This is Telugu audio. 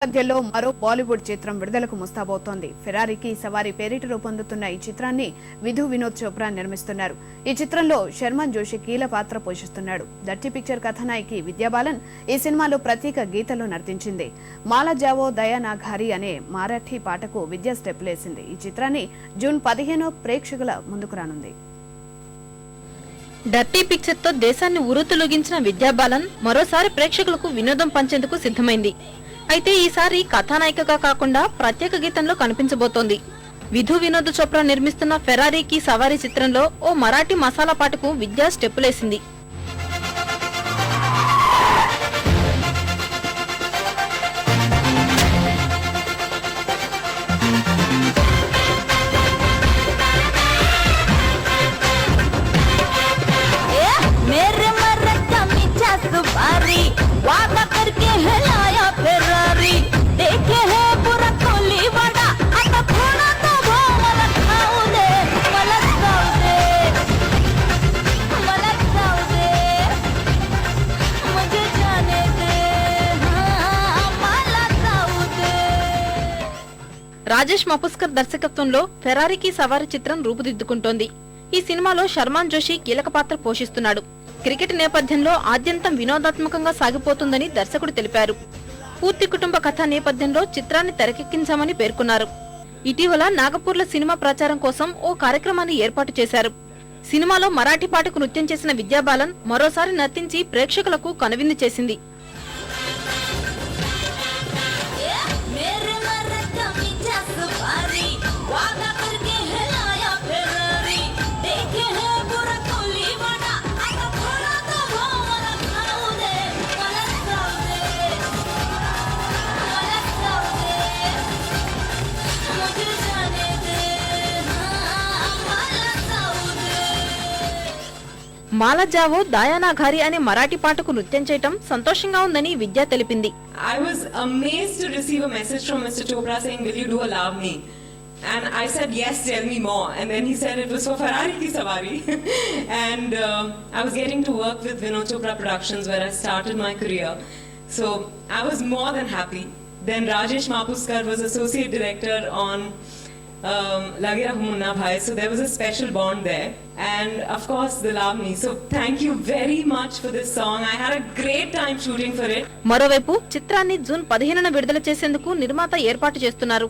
మధ్యలో మరో బాలీవుడ్ చిత్రం విడుదలకు ముస్తాబవుతోంది. ఫెరారీకి సవారీ పేరిట రూపొందుతున్న ఈ చిత్రాన్ని విధు వినోద్ చోప్రా నిర్మిస్తున్నారు. ఈ చిత్రంలో శర్మన్ జోషి కీలక పాత్ర పోషిస్తున్నాడు. డర్టీ పిక్చర్ కథానాయకి విద్యాబాలన్ ఈ సినిమాలో ప్రత్యేక గీతలో నర్తించింది. మాలా జావో దయా నా ఘారీ అనే మరాఠీ పాటకు విద్యా స్టెప్లేసింది. ఈ చిత్రాన్ని జూన్ 15 ప్రేక్షకుల ముందుకు రానుంది. డర్టీ పిక్చర్ తో దేశాన్ని ఉరుతులొగించిన విద్యాబాలన్ మరోసారి ప్రేక్షకులకు వినోదం పంచేందుకు సిద్ధమైంది. అయితే ఈసారి కథానాయికగా కాకుండా ప్రత్యేక గీతంలో కనిపించబోతోంది. విధు వినోద్ చోప్రా నిర్మిస్తున్న ఫెరారీకి సవారీ చిత్రంలో ఓ మరాఠీ మసాలా పాటకు విద్యా స్టెప్పులేసింది. రాజేష్ మపుస్కర్ దర్శకత్వంలో ఫెరారీకి సవారీ చిత్రం రూపుదిద్దుకుంటోంది. ఈ సినిమాలో శర్మన్ జోషి కీలక పాత్ర పోషిస్తున్నాడు. క్రికెట్ నేపథ్యంలో ఆద్యంతం వినోదాత్మకంగా సాగిపోతుందని దర్శకుడు తెలిపారు. పూర్తి కుటుంబ కథ నేపథ్యంలో చిత్రాన్ని తెరకెక్కించామని పేర్కొన్నారు. ఇటీవల నాగపూర్లో సినిమా ప్రచారం కోసం ఓ కార్యక్రమాన్ని ఏర్పాటు చేశారు. సినిమాలో మరాఠీ పాటకు నృత్యం చేసిన విద్యాబాలన్ మరోసారి నర్తించి ప్రేక్షకులకు కనువిందు చేసింది. మాలా జావో దయా నా ఘారీ అనే మరాఠీ పాటకు నృత్యం చేయటం సంతోషంగా ఉందని విద్యా తెలిపింది. I was amazed to receive a message from Mr. Chopra saying, "Will you do a Love Me?" And I said, "Yes, tell me more." And then he said it was for Ferrari ki Savari. And I was getting to work with Vinod Chopra Productions where I started my career. So I was more than happy. Then Rajesh Mapuskar was associate director on Lage Raho Munna Bhai, so there was a special bond there, and of course the Love Me. So thank you very much for this song. I had a great time shooting for it. మరోవైపు చిత్రాన్ని జూన్ 15న విడుదల చేసేందుకు నిర్మాత ఏర్పాటు చేస్తున్నారు.